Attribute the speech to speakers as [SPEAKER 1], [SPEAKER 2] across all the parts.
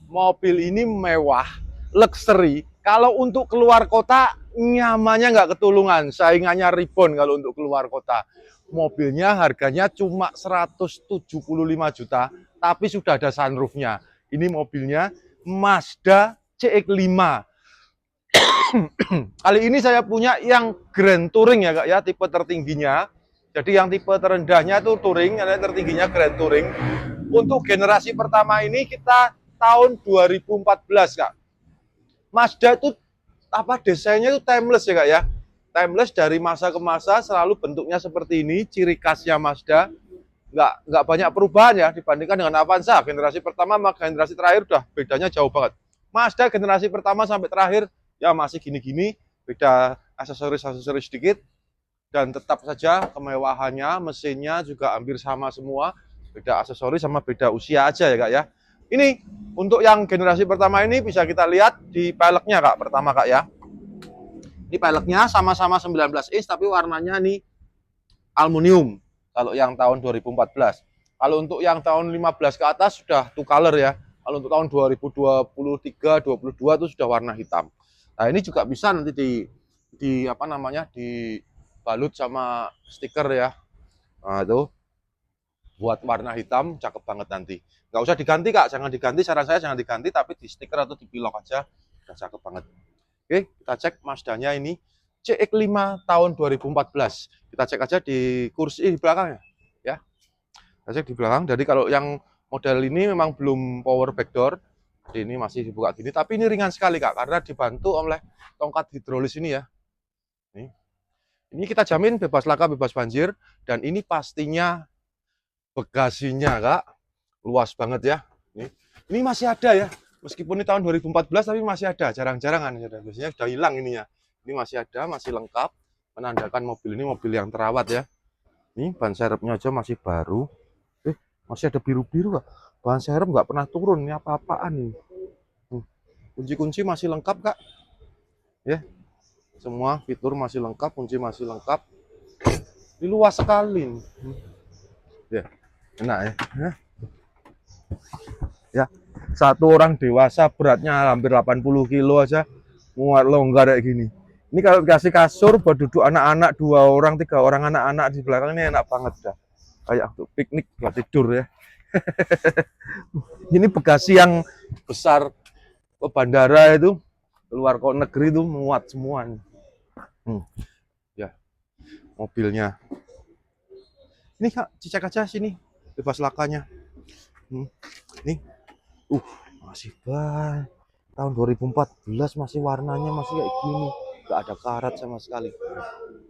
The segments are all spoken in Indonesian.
[SPEAKER 1] mobil ini mewah, luxury. Kalau untuk keluar kota, nyamannya nggak ketulungan. Saingannya Ribon kalau untuk keluar kota. Mobilnya harganya cuma 175 juta, tapi sudah ada sunroofnya. Ini mobilnya Mazda CX-5. Kali ini saya punya yang Grand Touring ya Kak ya, tipe tertingginya. Jadi yang tipe terendahnya itu Touring, yang tertingginya Grand Touring. Untuk generasi pertama ini kita tahun 2014 Kak. Mazda itu desainnya itu timeless ya Kak ya. Timeless dari masa ke masa, selalu bentuknya seperti ini, ciri khasnya Mazda. Nggak banyak perubahan ya dibandingkan dengan Avanza. Generasi pertama sama generasi terakhir udah bedanya jauh banget. Mazda generasi pertama sampai terakhir ya masih gini-gini, beda aksesoris-aksesoris sedikit, dan tetap saja kemewahannya, mesinnya juga hampir sama semua, beda aksesoris sama beda usia aja ya Kak ya. Ini untuk yang generasi pertama ini bisa kita lihat di peleknya Kak, pertama Kak ya. Ini peleknya sama-sama 19 inch tapi warnanya nih aluminium kalau yang tahun 2014. Kalau untuk yang tahun 15 ke atas sudah two color ya. Kalau untuk tahun 2023, 22 itu sudah warna hitam. Nah, ini juga bisa nanti dibalut sama stiker ya. Nah, itu buat warna hitam cakep banget nanti. Nggak usah diganti Kak, jangan diganti, saran saya jangan diganti, tapi di stiker atau di pilok aja udah cakep banget. Oke, kita cek Mazdanya ini CX-5 tahun 2014. Kita cek aja di kursi di belakangnya ya. Kita cek di belakang. Jadi kalau yang model ini memang belum power backdoor. Jadi ini masih dibuka gini, tapi ini ringan sekali Kak karena dibantu oleh tongkat hidrolis ini ya. Ini kita jamin bebas laka, bebas banjir, dan ini pastinya bagasinya Kak luas banget ya. Ini masih ada ya. Meskipun ini tahun 2014 tapi masih ada, jarang-jarang kan. Biasanya sudah hilang ininya. Ini masih ada, masih lengkap, menandakan mobil ini mobil yang terawat ya. Ini ban serepnya aja masih baru. Masih ada biru-biru Kak. Ban serep nggak pernah turun, ini apa-apaan nih. Kunci-kunci masih lengkap Kak. Ya. Semua fitur masih lengkap, kunci masih lengkap. Ini luas sekali. Ya. Enak ya. Ya. Satu orang dewasa beratnya hampir 80 kilo aja muat longgar kayak gini. Ini kalau dikasih kasur buat duduk anak-anak 2 orang, 3 orang anak-anak di belakang ini enak banget dah. Kayak untuk piknik buat tidur ya. Ini bagasi yang besar ke bandara itu, keluar kota negeri itu muat semua. Ya, mobilnya. Ini Kak, cicak aja sini, bebas lakanya. Nih, masih banyak. Tahun 2014 masih warnanya masih kayak gini, nggak ada karat sama sekali.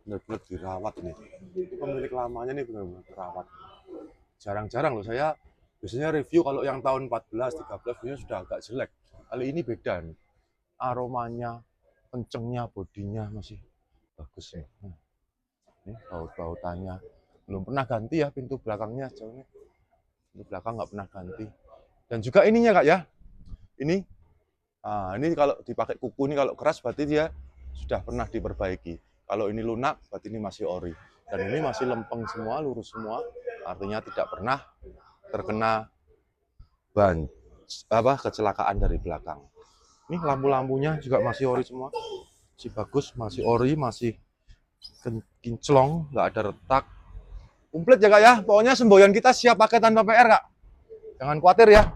[SPEAKER 1] Benar-benar dirawat nih. Ini pemilik lamanya nih benar-benar dirawat. Jarang-jarang loh saya biasanya review kalau yang tahun 14, 13 biasanya sudah agak jelek. Kali ini beda nih. Aromanya, kencengnya, bodinya masih bagus nih. Ini baut-bautannya. Belum pernah ganti ya pintu belakangnya jauhnya. Pintu belakang nggak pernah ganti. Dan juga ininya Kak ya. Ini kalau dipakai kuku ini kalau keras berarti dia sudah pernah diperbaiki. Kalau ini lunak berarti ini masih ori. Dan ini masih lempeng semua, lurus semua. Artinya tidak pernah terkena kecelakaan dari belakang. Ini lampu-lampunya juga masih ori semua. Masih bagus, masih ori, masih kinclong, nggak ada retak. Komplit ya Kak ya. Pokoknya semboyan kita siap pakai tanpa PR Kak. Jangan khawatir ya.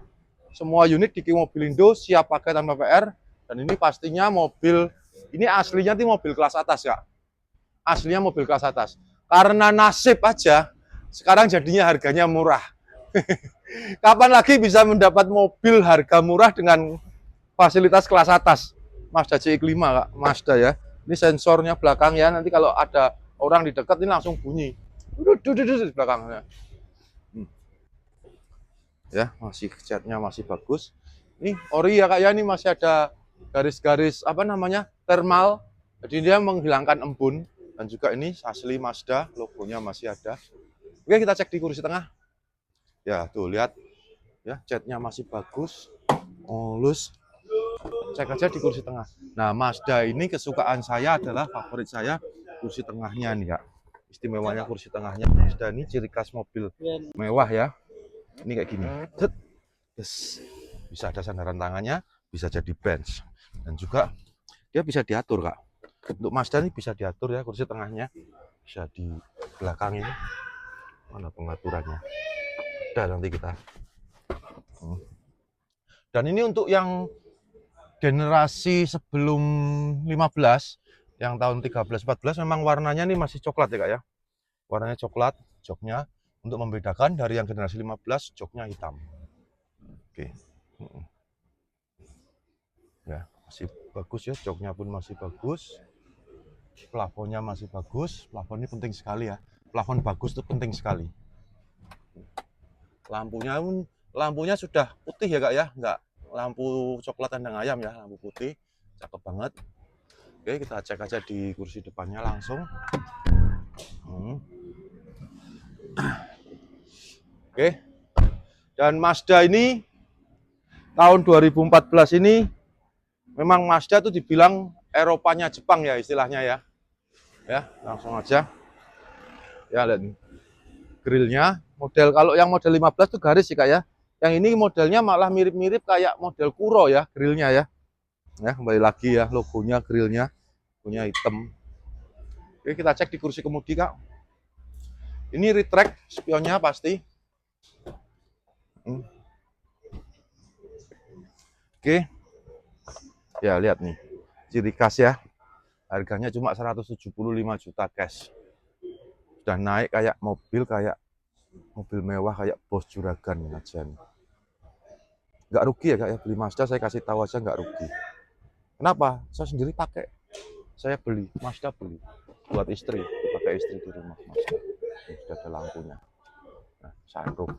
[SPEAKER 1] Semua unit di Mobilindo siap pakai tanpa PR. Dan ini pastinya mobil, ini aslinya tuh mobil kelas atas Kak. Aslinya mobil kelas atas. Karena nasib aja, sekarang jadinya harganya murah. Kapan lagi bisa mendapat mobil harga murah dengan fasilitas kelas atas? Mazda CX-5 Kak, Mazda ya. Ini sensornya belakang ya, nanti kalau ada orang di dekat ini langsung bunyi. Di belakangnya. Ya, masih catnya masih bagus. Ini ori ya Kak ya, ini masih ada garis-garis thermal. Jadi dia menghilangkan embun. Dan juga ini asli Mazda, logonya masih ada. Oke, kita cek di kursi tengah. Ya, tuh lihat. Ya, catnya masih bagus. Mulus. Cek aja di kursi tengah. Nah, Mazda ini kesukaan saya adalah favorit saya kursi tengahnya nih Kak. Istimewanya kursi tengahnya Mazda ini ciri khas mobil mewah ya. Ini kayak gini. Yes. Bisa ada sandaran tangannya, bisa jadi bench. Dan juga dia bisa diatur, Kak. Untuk Mazda ini bisa diatur ya, kursi tengahnya bisa di belakang ini. Mana pengaturannya? Ada nanti kita. Dan ini untuk yang generasi sebelum 15, yang tahun 13-14 memang warnanya ini masih coklat ya, Kak ya. Warnanya coklat, joknya. Untuk membedakan dari yang generasi 15, joknya hitam. Oke. Ya, masih bagus ya, joknya pun masih bagus. Plafonnya masih bagus. Plafon ini penting sekali ya. Plafon bagus itu penting sekali. Lampunya sudah putih ya, Kak ya, enggak lampu coklat kandang ayam ya, lampu putih, cakep banget. Oke, kita cek aja di kursi depannya langsung. Oke, dan Mazda ini tahun 2014 ini memang Mazda itu dibilang Eropanya Jepang ya istilahnya ya. Ya, langsung aja. Ya, lihat nih. Grillnya, model kalau yang model 15 itu garis sih, Kak ya. Yang ini modelnya malah mirip-mirip kayak model Kuro ya, grillnya ya. Ya, kembali lagi ya, logonya, grillnya, punya hitam. Oke, kita cek di kursi kemudi, Kak. Ini retract spionnya pasti. Oke. Ya, lihat nih. Ciri khas ya. Harganya cuma 175 juta cash. Sudah naik kayak mobil mewah kayak Bos Juragan aja nih. Nggak rugi ya, Kak ya, beli Mazda, saya kasih tahu aja nggak rugi. Kenapa? Saya sendiri pakai. Saya beli, Mazda beli. Buat istri, pakai istri di rumah Mazda. Ini sudah ada lampunya. Nah, sunroof.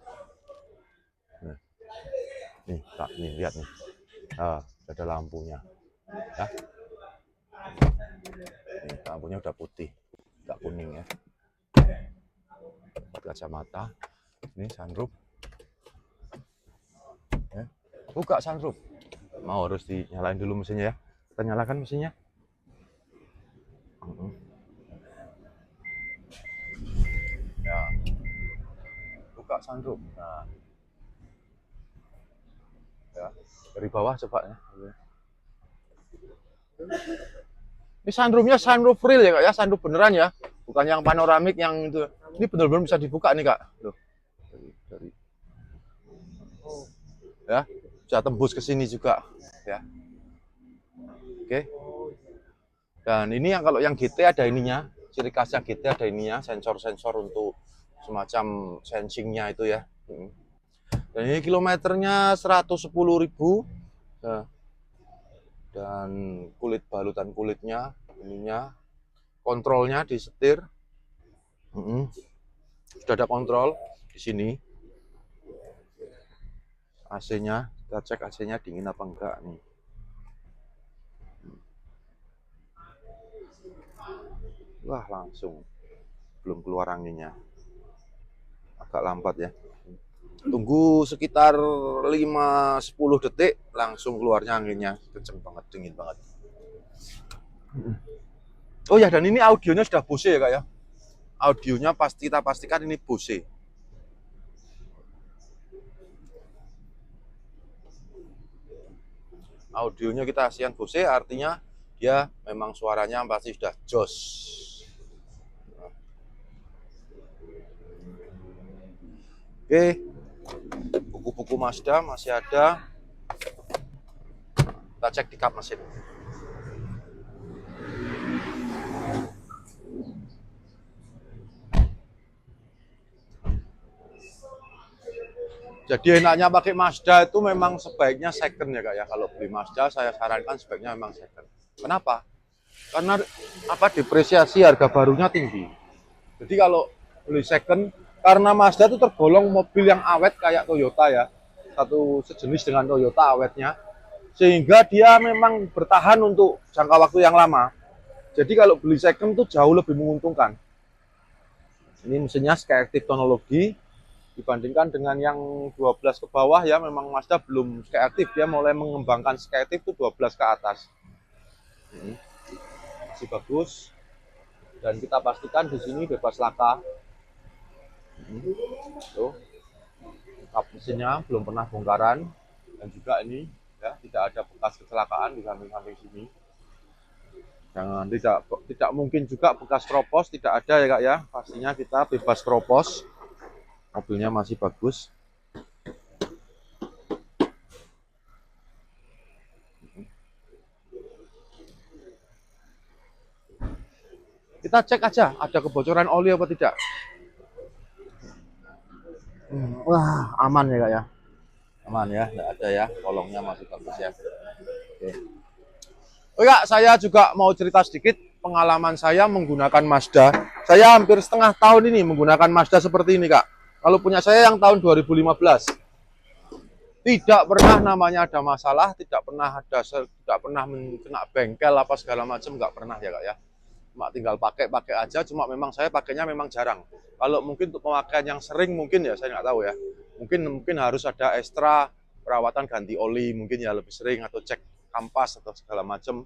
[SPEAKER 1] Nih, Kak, nih, lihat nih. Nah, sudah ada lampunya. Ya. Nih, lampunya udah putih, nggak kuning ya. Kacamata. Ini sunroof. Ya. Buka sunroof. Mau harus dinyalain dulu mesinnya ya. Kita nyalakan mesinnya. Ya. Buka sunroof. Nah. Ya. Dari bawah coba ya. Ini sunroofnya sunroof real ya, Kak ya, sunroof beneran ya. Bukan yang panoramik yang itu. Ini benar-benar bisa dibuka nih, Kak. Loh. Ya. Bisa tembus ke sini juga ya. Oke. Dan ini yang kalau yang GT ada ininya, ciri khasnya GT ada ininya, sensor-sensor untuk semacam sensingnya itu ya. Dan ini kilometernya 110.000. Nah, dan kulit balutan kulitnya, ininya, kontrolnya di setir. Sudah ada kontrol di sini. AC-nya, kita cek AC-nya dingin apa enggak nih. Wah, langsung. Belum keluar anginnya. Agak lambat ya. Tunggu sekitar 5-10 detik, langsung keluarnya anginnya. Kenceng banget, dingin banget. Oh ya, dan ini audionya sudah Bose ya, Kak ya. Audionya kita pastikan ini Bose. Audionya kita asian Bose, artinya dia memang suaranya pasti sudah jos. Oke, buku-buku Mazda masih ada. Kita cek di kap mesin. Jadi enaknya pakai Mazda itu memang sebaiknya second ya, Kak ya. Kalau beli Mazda saya sarankan sebaiknya memang second. Kenapa? Karena depresiasi harga barunya tinggi. Jadi kalau beli second, karena Mazda itu tergolong mobil yang awet kayak Toyota ya. Satu sejenis dengan Toyota awetnya. Sehingga dia memang bertahan untuk jangka waktu yang lama. Jadi kalau beli second itu jauh lebih menguntungkan. Ini mesinnya Skyactiv teknologi. Dibandingkan dengan yang 12 ke bawah ya, memang Mazda belum Skyactiv, dia mulai mengembangkan Skyactiv itu 12 ke atas. Masih bagus. Dan kita pastikan di sini bebas laka. Tuh. Kap mesinnya belum pernah bongkaran. Dan juga ini ya tidak ada bekas kecelakaan di samping-samping sini. Jangan tidak mungkin juga bekas keropos, tidak ada ya Kak ya. Pastinya kita bebas keropos. Mobilnya masih bagus. Kita cek aja ada kebocoran oli apa tidak. Wah, aman ya Kak ya. Aman ya, tidak ada ya. Kolongnya masih bagus ya. Oke. Oh ya, saya juga mau cerita sedikit pengalaman saya menggunakan Mazda. Saya hampir setengah tahun ini menggunakan Mazda seperti ini Kak. Kalau punya saya yang tahun 2015. Tidak pernah namanya ada masalah, tidak pernah kena bengkel apa segala macam, nggak pernah ya Kak ya. Cuma tinggal pakai aja, cuma memang saya pakainya memang jarang. Kalau mungkin untuk pemakaian yang sering mungkin ya saya nggak tahu ya. Mungkin harus ada ekstra perawatan ganti oli mungkin ya lebih sering atau cek kampas atau segala macam.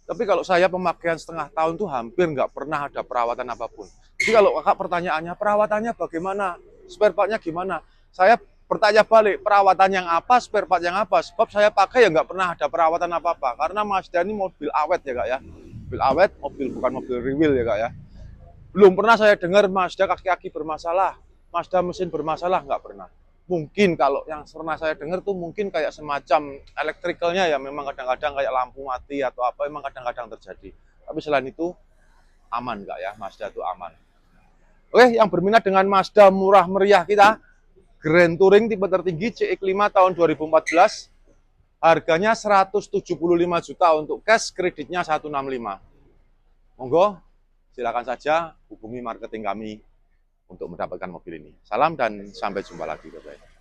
[SPEAKER 1] Tapi kalau saya pemakaian setengah tahun tuh hampir nggak pernah ada perawatan apapun. Jadi kalau kakak pertanyaannya perawatannya bagaimana, spare partnya gimana? Saya bertanya balik, perawatan yang apa, spare part yang apa? Sebab saya pakai ya nggak pernah ada perawatan apa-apa. Karena Mazda ini mobil awet ya kak ya. Mobil awet, bukan mobil rewel ya kak ya. Belum pernah saya dengar Mazda kaki-kaki bermasalah, Mazda mesin bermasalah, nggak pernah. Mungkin kalau yang pernah saya dengar tuh mungkin kayak semacam elektrikalnya ya memang kadang-kadang kayak lampu mati atau apa memang kadang-kadang terjadi. Tapi selain itu aman nggak ya, Mazda itu aman. Oke, yang berminat dengan Mazda murah meriah kita, Grand Touring tipe tertinggi CX-5 tahun 2014, harganya 175 juta untuk cash, kreditnya 165. Monggo, silakan saja hubungi marketing kami untuk mendapatkan mobil ini. Salam dan sampai jumpa lagi. Bye-bye.